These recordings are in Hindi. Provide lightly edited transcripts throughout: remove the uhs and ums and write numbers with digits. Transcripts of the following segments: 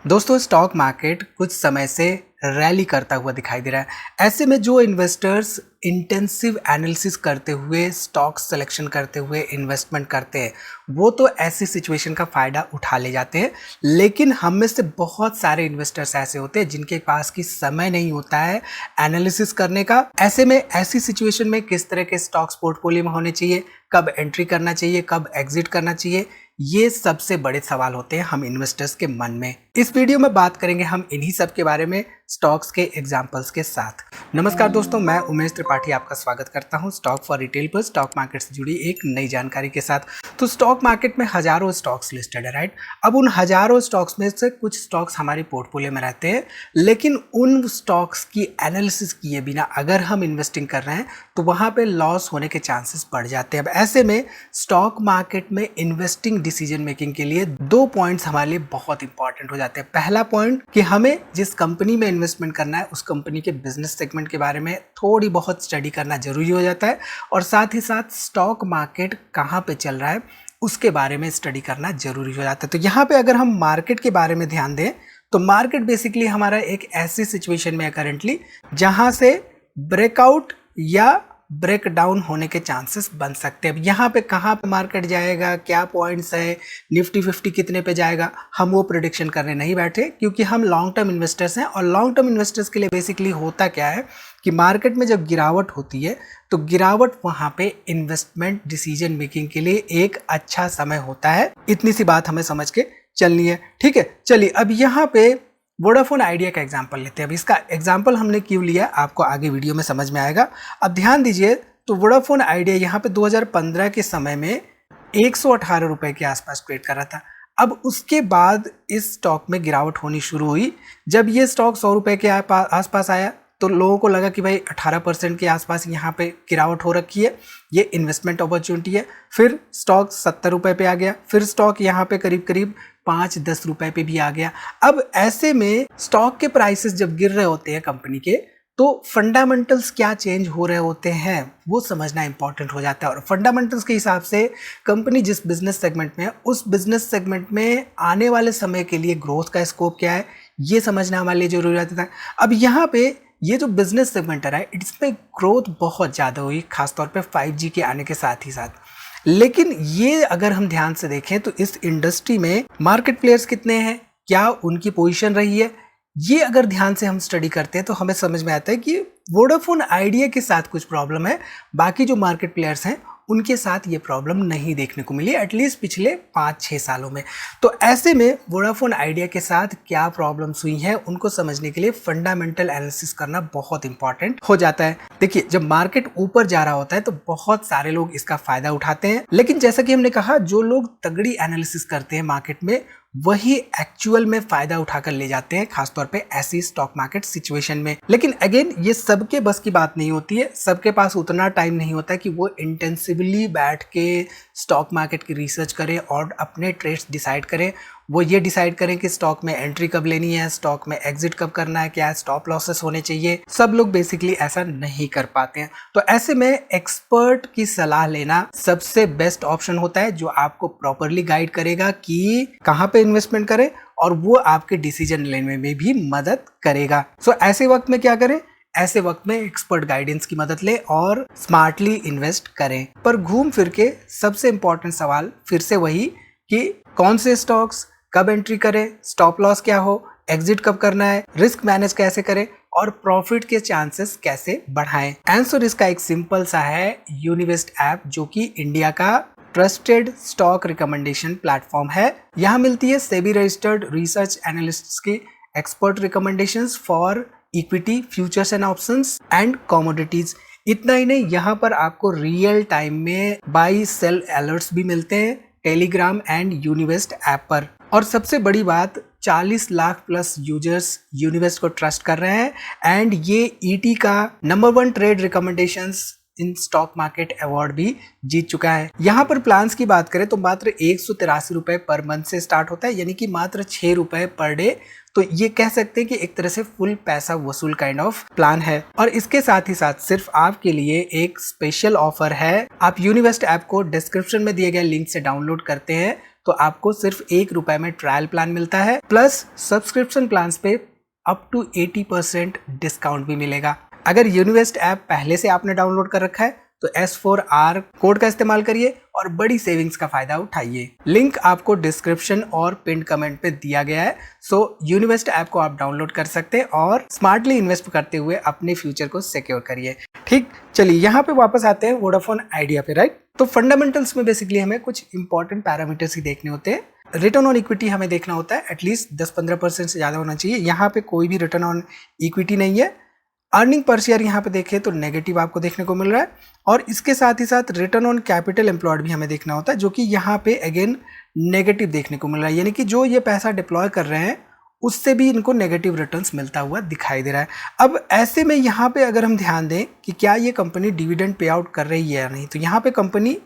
दोस्तों स्टॉक मार्केट कुछ समय से रैली करता हुआ दिखाई दे रहा है। ऐसे में जो इन्वेस्टर्स इंटेंसिव एनालिसिस करते हुए स्टॉक सिलेक्शन करते हुए इन्वेस्टमेंट करते हैं वो तो ऐसी सिचुएशन का फ़ायदा उठा ले जाते हैं, लेकिन हम में से बहुत सारे इन्वेस्टर्स ऐसे होते हैं जिनके पास की समय नहीं होता है एनालिसिस करने का। ऐसे में ऐसी सिचुएशन में किस तरह के स्टॉक्स पोर्टफोलियो में होने चाहिए, कब एंट्री करना चाहिए, कब एग्जिट करना चाहिए, ये सबसे बड़े सवाल होते हैं हम इन्वेस्टर्स के मन में। इस वीडियो में बात करेंगे हम इन्हीं सब के बारे में स्टॉक्स के एग्जांपल्स के साथ। नमस्कार दोस्तों, मैं उमेश त्रिपाठी आपका स्वागत करता हूं स्टॉक फॉर रिटेल पर स्टॉक मार्केट से जुड़ी एक नई जानकारी के साथ। तो स्टॉक मार्केट में हजारों स्टॉक्स लिस्टेड है, राइट। अब उन हजारों स्टॉक्स में से कुछ स्टॉक्स हमारे पोर्टफोलियो में रहते हैं, लेकिन उन स्टॉक्स की एनालिसिस किए बिना अगर हम इन्वेस्टिंग कर रहे हैं तो वहां पे लॉस होने के चांसेस बढ़ जाते हैं। अब ऐसे में स्टॉक मार्केट में इन्वेस्टिंग डिसीजन मेकिंग के लिए दो पॉइंट्स हमारे लिए बहुत इंपॉर्टेंट हो जाते हैं। पहला पॉइंट कि हमें जिस कंपनी में इन्वेस्टमेंट करना है उस कंपनी के बिजनेस सेगमेंट के बारे में थोड़ी बहुत स्टडी करना जरूरी हो जाता है, और साथ ही साथ स्टॉक मार्केट कहाँ पे चल रहा है उसके बारे में स्टडी करना जरूरी हो जाता है। तो यहाँ पे अगर हम मार्केट के बारे में ध्यान दें तो मार्केट बेसिकली हमारा एक ऐसी सिचुएशन में है करंटली जहां से ब्रेकआउट या ब्रेक डाउन होने के चांसेस बन सकते हैं। अब यहाँ पे कहाँ पे मार्केट जाएगा, क्या पॉइंट्स है, निफ्टी 50 कितने पे जाएगा, हम वो प्रिडिक्शन करने नहीं बैठे, क्योंकि हम लॉन्ग टर्म इन्वेस्टर्स हैं। और लॉन्ग टर्म इन्वेस्टर्स के लिए बेसिकली होता क्या है कि मार्केट में जब गिरावट होती है तो गिरावट वहाँ पे इन्वेस्टमेंट डिसीजन मेकिंग के लिए एक अच्छा समय होता है। इतनी सी बात हमें समझ के चलनी है, ठीक है। चलिए अब यहाँ पे वोडाफोन आइडिया का एग्जांपल लेते हैं। अब इसका एग्जांपल हमने क्यों लिया आपको आगे वीडियो में समझ में आएगा। अब ध्यान दीजिए, तो वोडाफोन आइडिया यहाँ पे 2015 के समय में 118 रुपए के आसपास ट्रेड कर रहा था। अब उसके बाद इस स्टॉक में गिरावट होनी शुरू हुई। जब ये स्टॉक 100 रुपए के आसपास आया तो लोगों को लगा कि भाई 18% के आसपास यहाँ पे गिरावट हो रखी है, ये इन्वेस्टमेंट अपॉर्चुनिटी है। फिर स्टॉक 70 रुपए पे आ गया, फिर स्टॉक यहाँ पे करीब करीब 5-10 रुपए पे भी आ गया। अब ऐसे में स्टॉक के प्राइसेस जब गिर रहे होते हैं कंपनी के, तो फंडामेंटल्स क्या चेंज हो रहे होते हैं वो समझना इंपॉर्टेंट हो जाता है। और फंडामेंटल्स के हिसाब से कंपनी जिस बिजनेस सेगमेंट में है उस बिजनेस सेगमेंट में आने वाले समय के लिए ग्रोथ का स्कोप क्या है ये समझना हमारे लिए जरूरी रहता है। अब यहाँ पे ये जो बिजनेस सेगमेंट है इसमें ग्रोथ बहुत ज़्यादा हुई, खासतौर पे 5G के आने के साथ ही साथ। लेकिन ये अगर हम ध्यान से देखें तो इस इंडस्ट्री में मार्केट प्लेयर्स कितने हैं, क्या उनकी पोजीशन रही है, ये अगर ध्यान से हम स्टडी करते हैं तो हमें समझ में आता है कि वोडाफोन आइडिया के साथ कुछ प्रॉब्लम है, बाकी जो मार्केट प्लेयर्स हैं उनके साथ ये प्रॉब्लम नहीं देखने को मिली, एटलीस्ट पिछले 5-6 सालों में। तो ऐसे में वोडाफोन आइडिया के साथ क्या प्रॉब्लम्स हुई हैं उनको समझने के लिए फंडामेंटल एनालिसिस करना बहुत इंपॉर्टेंट हो जाता है। देखिए, जब मार्केट ऊपर जा रहा होता है तो बहुत सारे लोग इसका फायदा उठाते हैं, लेकिन जैसा कि हमने कहा जो लोग तगड़ी एनालिसिस करते हैं मार्केट में वही एक्चुअल में फायदा उठाकर ले जाते हैं, खासतौर पे ऐसी स्टॉक मार्केट सिचुएशन में। लेकिन अगेन ये सबके बस की बात नहीं होती है, सबके पास उतना टाइम नहीं होता कि वो इंटेंसिवली बैठ के स्टॉक मार्केट की रिसर्च करें और अपने ट्रेड्स डिसाइड करें। वो ये डिसाइड करें कि स्टॉक में एंट्री कब लेनी है, स्टॉक में एग्जिट कब करना है, क्या स्टॉप लॉसेस होने चाहिए। सब लोग बेसिकली ऐसा नहीं कर पाते हैं। तो ऐसे में एक्सपर्ट की सलाह लेना सबसे बेस्ट ऑप्शन होता है, जो आपको प्रॉपरली गाइड करेगा कि कहाँ पे इन्वेस्टमेंट करें और वो आपके डिसीजन लेने में भी मदद करेगा। सो ऐसे वक्त में क्या करें, ऐसे वक्त में एक्सपर्ट गाइडेंस की मदद लें और स्मार्टली इन्वेस्ट करें। पर घूम फिर के सबसे इंपॉर्टेंट सवाल फिर से वही कि कौन से स्टॉक्स कब एंट्री करें, स्टॉप लॉस क्या हो, एग्जिट कब करना है, रिस्क मैनेज कैसे करें और प्रॉफिट के चांसेस कैसे बढ़ाएं। आंसर इसका एक सिंपल सा है, यूनिवेस्ट ऐप, जो कि इंडिया का ट्रस्टेड स्टॉक रिकमेंडेशन प्लेटफॉर्म है। यहाँ मिलती है सेबी रजिस्टर्ड रिसर्च एनालिस्ट्स की expert recommendations for equity, futures and options and commodities. इतना ही नहीं, यहाँ पर आपको रियल टाइम में बाई सेल अलर्ट्स भी मिलते हैं टेलीग्राम एंड यूनिवेस्ट ऐप पर। और सबसे बड़ी बात, 40 लाख प्लस यूजर्स यूनिवेस्ट को ट्रस्ट कर रहे हैं एंड ये ईटी का number 1 trade recommendations in stock market award भी जीत चुका है। यहाँ पर प्लान्स की बात करें तो मात्र 183 रुपए पर मंथ से स्टार्ट होता है, यानी कि मात्र 6 रुपए पर डे। तो ये कह सकते हैं कि एक तरह से फुल पैसा वसूल काइंड ऑफ प्लान है। और इसके साथ ही साथ सिर्फ आपके लिए एक स्पेशल ऑफर है। आप यूनिवेस्ट ऐप को डिस्क्रिप्शन में दिए गए लिंक से डाउनलोड करते हैं तो आपको सिर्फ ₹1 में ट्रायल प्लान मिलता है, प्लस सब्सक्रिप्शन प्लान्स पे अप टू 80% डिस्काउंट भी मिलेगा। अगर यूनिवेस्ट ऐप पहले से आपने डाउनलोड कर रखा है तो S4R कोड का इस्तेमाल करिए और बड़ी सेविंग्स का फायदा उठाइए। लिंक आपको डिस्क्रिप्शन और पिन कमेंट पे दिया गया है। सो यूनिवेस्ट ऐप को आप डाउनलोड कर सकते हैं और स्मार्टली इन्वेस्ट करते हुए अपने फ्यूचर को सिक्योर करिए। ठीक, चलिए यहाँ पे वापस आते हैं वोडाफोन आइडिया पे, राइट। तो फंडामेंटल्स में बेसिकली हमें कुछ इंपॉर्टेंट पैरामीटर्स ही देखने होते हैं। रिटर्न ऑन इक्विटी हमें देखना होता है, एटलीस्ट 10-15% से ज़्यादा होना चाहिए। यहाँ पे कोई भी रिटर्न ऑन इक्विटी नहीं है। अर्निंग पर शेयर यहाँ पे देखें तो नेगेटिव आपको देखने को मिल रहा है, और इसके साथ ही साथ रिटर्न ऑन कैपिटल एम्प्लॉयड भी हमें देखना होता है, जो कि यहाँ पे अगेन नेगेटिव देखने को मिल रहा है। यानी कि जो ये पैसा डिप्लॉय कर रहे हैं उससे भी इनको नेगेटिव रिटर्न्स मिलता हुआ दिखाई दे रहा है। अब ऐसे में यहाँ पे अगर हम ध्यान दें कि क्या ये कंपनी डिविडेंड पे आउट कर रही है या नहीं, तो यहाँ पे कंपनी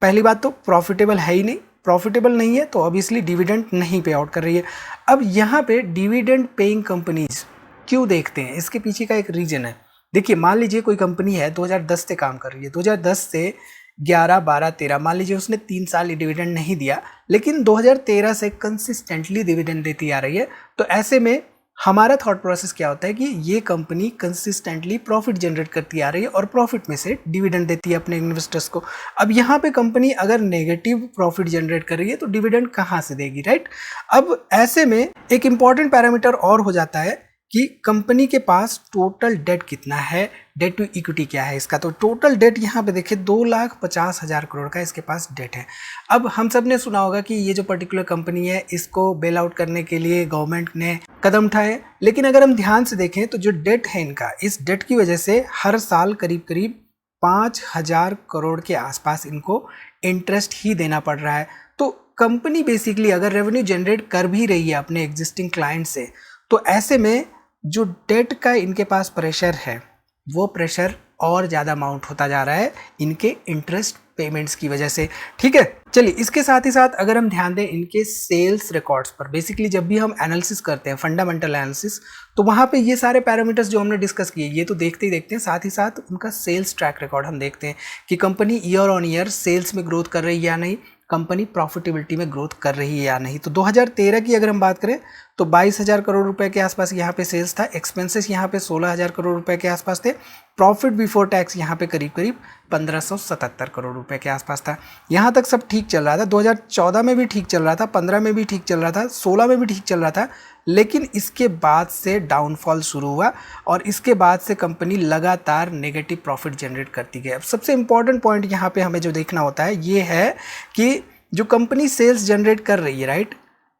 पहली बात तो प्रॉफिटेबल है ही नहीं। प्रॉफिटेबल नहीं है तो ऑब्वियसली डिविडेंड नहीं पे आउट कर रही है। अब यहाँ पे डिविडेंड पेइंग कंपनीज क्यों देखते हैं, इसके पीछे का एक रीजन है। देखिए, मान लीजिए कोई कंपनी है 2010 से काम कर रही है, 2010 से 11, 12, 13, मान लीजिए उसने 3 साल डिविडेंड नहीं दिया, लेकिन 2013 से कंसिस्टेंटली डिविडेंड देती आ रही है। तो ऐसे में हमारा थॉट प्रोसेस क्या होता है कि ये कंपनी कंसिस्टेंटली प्रॉफिट जनरेट करती आ रही है और प्रॉफिट में से डिविडेंड देती है अपने इन्वेस्टर्स को। अब यहाँ पे कंपनी अगर नेगेटिव प्रॉफिट जनरेट कर रही है तो डिविडेंड कहाँ से देगी, राइट। अब ऐसे में एक इंपॉर्टेंट पैरामीटर और हो जाता है कि कंपनी के पास टोटल डेट कितना है, डेट टू इक्विटी क्या है इसका। तो टोटल डेट यहाँ पे देखिए 2,50,000 करोड़ का इसके पास डेट है। अब हम सब ने सुना होगा कि ये जो पर्टिकुलर कंपनी है इसको बेल आउट करने के लिए गवर्नमेंट ने कदम उठाए, लेकिन अगर हम ध्यान से देखें तो जो डेट है इनका, इस डेट की वजह से हर साल करीब करीब 5,000 करोड़ के आसपास इनको इंटरेस्ट ही देना पड़ रहा है। तो कंपनी बेसिकली अगर रेवेन्यू जनरेट कर भी रही है अपने एग्जिस्टिंग क्लाइंट से, तो ऐसे में जो डेट का इनके पास प्रेशर है वो प्रेशर और ज़्यादा माउंट होता जा रहा है इनके इंटरेस्ट पेमेंट्स की वजह से। ठीक है, चलिए इसके साथ ही साथ अगर हम ध्यान दें इनके सेल्स रिकॉर्ड्स पर, बेसिकली जब भी हम एनालिसिस करते हैं फंडामेंटल एनालिसिस, तो वहाँ पे ये सारे पैरामीटर्स जो हमने डिस्कस किए ये तो देखते ही देखते हैं, साथ ही साथ उनका सेल्स ट्रैक रिकॉर्ड हम देखते हैं कि company year on year sales में ग्रोथ कर रही है या नहीं, कंपनी प्रॉफिटेबिलिटी में ग्रोथ कर रही है या नहीं। तो 2013 की अगर हम बात करें तो 22,000 करोड़ रुपए के आसपास यहाँ पे सेल्स था, एक्सपेंसेस यहाँ पे 16,000 करोड़ रुपए के आसपास थे, प्रॉफिट बिफोर टैक्स यहाँ पे करीब करीब 1,577 करोड़ रुपए के आसपास था। यहाँ तक सब ठीक चल रहा था, 2014 में भी ठीक चल रहा था, 15 में भी ठीक चल रहा था, 16 में भी ठीक चल रहा था, लेकिन इसके बाद से डाउनफॉल शुरू हुआ और इसके बाद से कंपनी लगातार नेगेटिव प्रॉफिट जनरेट करती गई। अब सबसे इंपॉर्टेंट पॉइंट यहाँ पे हमें जो देखना होता है ये है कि जो कंपनी सेल्स जनरेट कर रही है, राइट,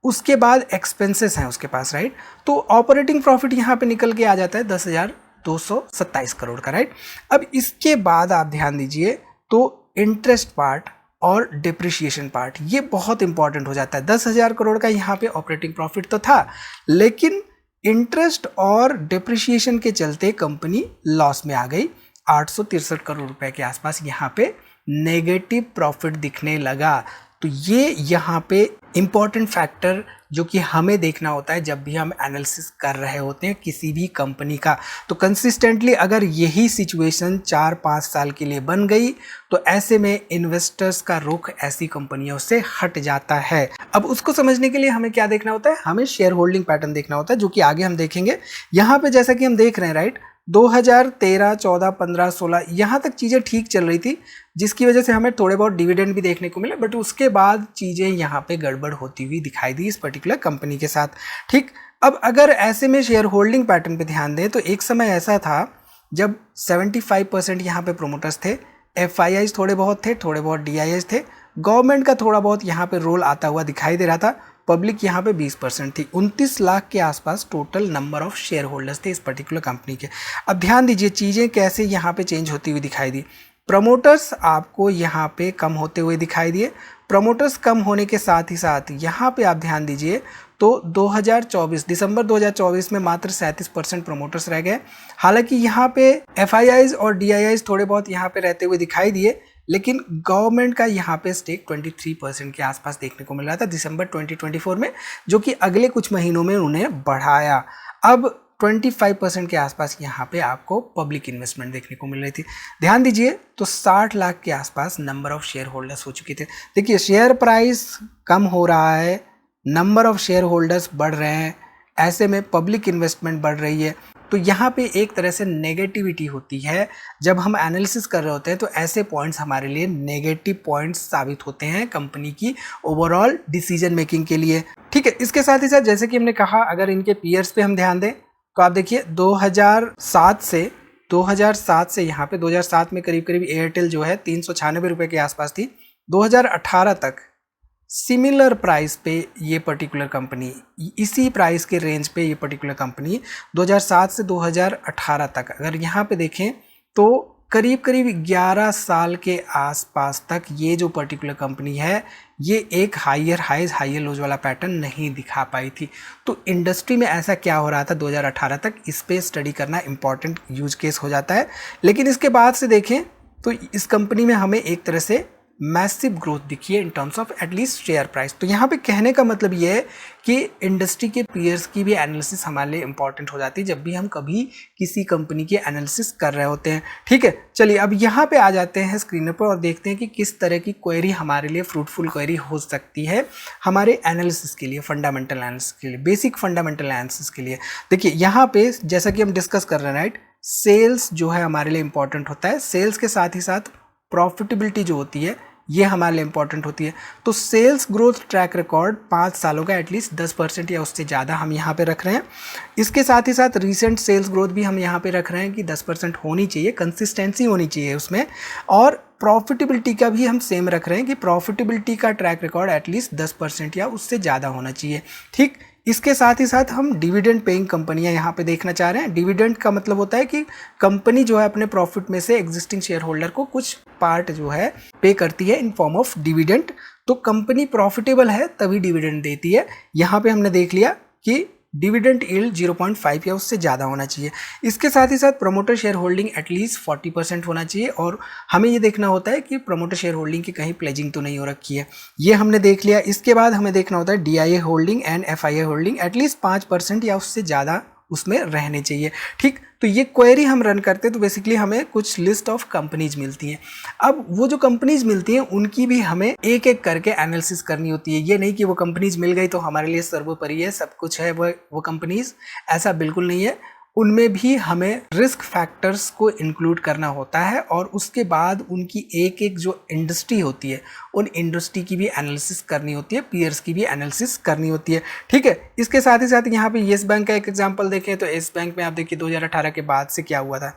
उसके बाद एक्सपेंसेस हैं उसके पास, राइट, तो ऑपरेटिंग प्रॉफिट यहाँ पे निकल के आ जाता है 10,227 करोड़ का, राइट। अब इसके बाद आप ध्यान दीजिए तो इंटरेस्ट पार्ट और डिप्रिशिएशन पार्ट ये बहुत इंपॉर्टेंट हो जाता है। 10,000 करोड़ का यहाँ पे ऑपरेटिंग प्रॉफिट तो था, लेकिन इंटरेस्ट और डिप्रिशिएशन के चलते कंपनी लॉस में आ गई। 863 करोड़ रुपए के आसपास यहाँ पे नेगेटिव प्रॉफिट दिखने लगा। तो ये यहाँ पे इम्पॉर्टेंट फैक्टर जो कि हमें देखना होता है जब भी हम एनालिसिस कर रहे होते हैं किसी भी कंपनी का। तो कंसिस्टेंटली अगर यही सिचुएशन 4-5 साल के लिए बन गई तो ऐसे में इन्वेस्टर्स का रुख ऐसी कंपनियों से हट जाता है। अब उसको समझने के लिए हमें क्या देखना होता है, हमें शेयर होल्डिंग पैटर्न देखना होता है, जो कि आगे हम देखेंगे। यहाँ पे जैसा कि हम देख रहे हैं, राइट, 2013, 14, 15, 16 यहाँ तक चीज़ें ठीक चल रही थी, जिसकी वजह से हमें थोड़े बहुत डिविडेंड भी देखने को मिले, बट उसके बाद चीज़ें यहाँ पे गड़बड़ होती हुई दिखाई दी इस पर्टिकुलर कंपनी के साथ। ठीक, अब अगर ऐसे में शेयर होल्डिंग पैटर्न पे ध्यान दें तो एक समय ऐसा था जब 75% यहाँ पे प्रोमोटर्स थे, FIIs थोड़े बहुत थे, थोड़े बहुत DIIs थे, गवर्नमेंट का थोड़ा बहुत यहाँ पे रोल आता हुआ दिखाई दे रहा था, पब्लिक यहाँ पे 20% थी। 29 लाख के आसपास total number of share holders थे इस पर्टिकुलर कंपनी के। अब ध्यान दीजिए चीज़ें कैसे यहाँ पे चेंज होती हुई दिखाई दी। प्रमोटर्स आपको यहाँ पे कम होते हुए दिखाई दिए। प्रमोटर्स कम होने के साथ ही साथ यहाँ पे आप ध्यान दीजिए तो 2024 दिसंबर 2024 में मात्र 37% प्रमोटर्स रह गए। हालांकि यहाँ पे FIIs और DIIs थोड़े बहुत यहाँ पे रहते हुए दिखाई दिए, लेकिन गवर्नमेंट का यहाँ पे स्टेक 23% के आसपास देखने को मिल रहा था दिसंबर 2024 में, जो कि अगले कुछ महीनों में उन्हें बढ़ाया। अब 25% के आसपास यहाँ पे आपको पब्लिक इन्वेस्टमेंट देखने को मिल रही थी। ध्यान दीजिए तो 60 लाख के आसपास नंबर ऑफ शेयर होल्डर्स हो चुके थे। देखिए शेयर प्राइस कम हो रहा है, नंबर ऑफ शेयर होल्डर्स बढ़ रहे हैं, ऐसे में पब्लिक इन्वेस्टमेंट बढ़ रही है। तो यहाँ पे एक तरह से नेगेटिविटी होती है। जब हम एनालिसिस कर रहे होते हैं तो ऐसे पॉइंट्स हमारे लिए नेगेटिव पॉइंट्स साबित होते हैं कंपनी की ओवरऑल डिसीजन मेकिंग के लिए। ठीक है, इसके साथ ही साथ जैसे कि हमने कहा, अगर इनके पीयर्स पे हम ध्यान दें तो आप देखिए 2007 से यहाँ पे 2007 में करीब करीब एयरटेल जो है 396 रुपये के आसपास थी। 2018 तक सिमिलर प्राइस पे ये पर्टिकुलर कंपनी, इसी प्राइस के रेंज पे ये पर्टिकुलर कंपनी 2007 से 2018 तक अगर यहाँ पे देखें तो करीब करीब 11 साल के आसपास तक ये जो पर्टिकुलर कंपनी है ये एक हायर हाइज हायर लोज वाला पैटर्न नहीं दिखा पाई थी। तो इंडस्ट्री में ऐसा क्या हो रहा था 2018 तक, इस पे स्टडी करना इंपॉर्टेंट यूज केस हो जाता है। लेकिन इसके बाद से देखें तो इस कंपनी में हमें एक तरह से मैसिव ग्रोथ दिखी है in terms of at least share price. तो यहाँ पे कहने का मतलब ये है कि इंडस्ट्री के पीयर्स की भी एनालिसिस हमारे लिए इंपॉर्टेंट हो जाती है जब भी हम कभी किसी कंपनी की एनालिसिस कर रहे होते हैं। ठीक है, चलिए अब यहाँ पे आ जाते हैं स्क्रीन पर और देखते हैं कि किस तरह की क्वेरी हमारे लिए फ्रूटफुल क्वेरी हो सकती है हमारे एनालिसिस के लिए, फंडामेंटल एनालिसिस के लिए, बेसिक फंडामेंटल एनालिसिस के लिए। देखिए यहाँ पे जैसा कि हम डिस्कस कर रहे हैं, राइट, सेल्स जो है हमारे लिए इंपॉर्टेंट होता है। सेल्स के साथ ही साथ प्रॉफिटेबिलिटी जो होती है ये हमारे लिए इंपॉर्टेंट होती है। तो सेल्स ग्रोथ ट्रैक रिकॉर्ड 5 सालों का एटलीस्ट 10% या उससे ज़्यादा हम यहाँ पे रख रहे हैं। इसके साथ ही साथ रीसेंट सेल्स ग्रोथ भी हम यहाँ पे रख रहे हैं कि 10% होनी चाहिए, कंसिस्टेंसी होनी चाहिए उसमें। और प्रॉफिटेबिलिटी का भी हम सेम रख रहे हैं कि प्रॉफिटेबिलिटी का ट्रैक रिकॉर्ड एटलीस्ट 10% या उससे ज़्यादा होना चाहिए। ठीक, इसके साथ ही साथ हम डिविडेंड पेइंग कंपनियां यहाँ पे देखना चाह रहे हैं। डिविडेंड का मतलब होता है कि कंपनी जो है अपने प्रॉफिट में से एग्जिस्टिंग शेयर होल्डर को कुछ पार्ट जो है पे करती है इन फॉर्म ऑफ डिविडेंड। तो कंपनी प्रॉफिटेबल है तभी डिविडेंड देती है। यहाँ पे हमने देख लिया कि डिविडेंड यील्ड 0.5 या उससे ज़्यादा होना चाहिए। इसके साथ ही साथ प्रमोटर शेयर होल्डिंग एटलीस्ट 40% होना चाहिए और हमें ये देखना होता है कि प्रमोटर शेयर होल्डिंग की कहीं प्लेजिंग तो नहीं हो रखी है, ये हमने देख लिया। इसके बाद हमें देखना होता है DIA holding and FIA holding at least 5% या उससे ज़्यादा उसमें रहने चाहिए। ठीक, तो ये क्वेरी हम रन करते हैं तो बेसिकली हमें कुछ लिस्ट ऑफ कंपनीज मिलती हैं। अब वो जो कंपनीज मिलती हैं उनकी भी हमें एक एक करके एनालिसिस करनी होती है। ये नहीं कि वो कंपनीज मिल गई तो हमारे लिए सर्वोपरि है, सब कुछ है वो कंपनीज, ऐसा बिल्कुल नहीं है। उनमें भी हमें रिस्क फैक्टर्स को इंक्लूड करना होता है और उसके बाद उनकी एक एक जो इंडस्ट्री होती है उन इंडस्ट्री की भी एनालिसिस करनी होती है, पीयर्स की भी एनालिसिस करनी होती है। ठीक है, इसके साथ ही साथ यहाँ पे येस बैंक का एक एग्जांपल देखें तो येस बैंक में आप देखिए 2018 के बाद से क्या हुआ था।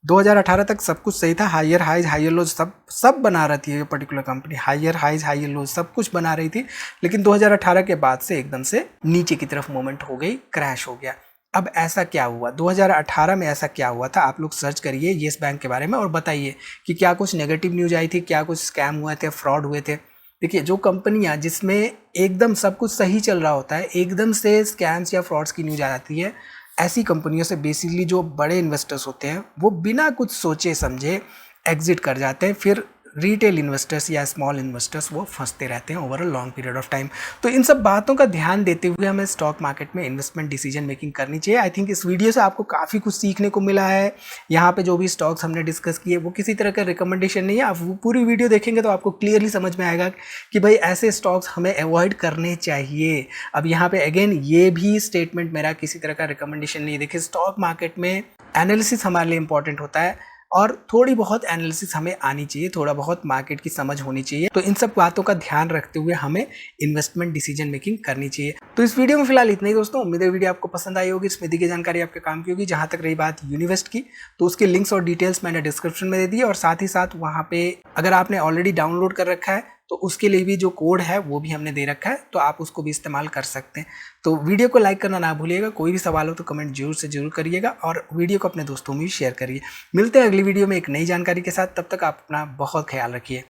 2018 तक सब कुछ सही था, हायर हाइज हायर लोज सब बना रही थी ये particular company, higher highs higher lows सब कुछ बना रही थी। लेकिन 2018 के बाद से एकदम से नीचे की तरफ मूवमेंट हो गई, क्रैश हो गया। अब ऐसा क्या हुआ 2018 में, ऐसा क्या हुआ था? आप लोग सर्च करिए येस बैंक के बारे में और बताइए कि क्या कुछ नेगेटिव न्यूज आई थी, क्या कुछ स्कैम हुए थे, फ्रॉड हुए थे। देखिए जो कंपनियां जिसमें एकदम सब कुछ सही चल रहा होता है, एकदम से स्कैम्स या फ्रॉड्स की न्यूज आ जाती है, ऐसी कंपनियों से बेसिकली जो बड़े इन्वेस्टर्स होते हैं वो बिना कुछ सोचे समझे एग्जिट कर जाते हैं। फिर रिटेल इन्वेस्टर्स या स्मॉल इन्वेस्टर्स वो फंसते रहते हैं over a long period of time. तो इन सब बातों का ध्यान देते हुए हमें स्टॉक मार्केट में इन्वेस्टमेंट डिसीजन मेकिंग करनी चाहिए। आई थिंक इस वीडियो से आपको काफ़ी कुछ सीखने को मिला है। यहाँ पे जो भी स्टॉक्स हमने डिस्कस किए वो किसी तरह का रिकमेंडेशन नहीं है, आप वो पूरी वीडियो देखेंगे तो आपको क्लियरली समझ में आएगा कि भाई ऐसे स्टॉक्स हमें अवॉइड करने चाहिए। अब यहाँ पे अगेन ये भी स्टेटमेंट मेरा किसी तरह का रिकमेंडेशन नहीं है। देखिए स्टॉक मार्केट में एनालिसिस हमारे लिए इंपॉर्टेंट होता है और थोड़ी बहुत एनालिसिस हमें आनी चाहिए, थोड़ा बहुत मार्केट की समझ होनी चाहिए। तो इन सब बातों का ध्यान रखते हुए हमें इन्वेस्टमेंट डिसीजन मेकिंग करनी चाहिए। तो इस वीडियो में फिलहाल इतना ही दोस्तों, उम्मीद है वीडियो आपको पसंद आई होगी, इसमें दी गई जानकारी आपके काम की होगी। जहां तक रही बात यूनिवेस्ट की तो उसके लिंक्स और डिटेल्स मैंने डिस्क्रिप्शन में दे दी और साथ ही साथ वहाँ पे अगर आपने ऑलरेडी डाउनलोड कर रखा है तो उसके लिए भी जो कोड है वो भी हमने दे रखा है, तो आप उसको भी इस्तेमाल कर सकते हैं। तो वीडियो को लाइक करना ना भूलिएगा, कोई भी सवाल हो तो कमेंट जरूर से जरूर करिएगा और वीडियो को अपने दोस्तों में भी शेयर करिए। मिलते हैं अगली वीडियो में एक नई जानकारी के साथ, तब तक आप अपना बहुत ख्याल रखिए।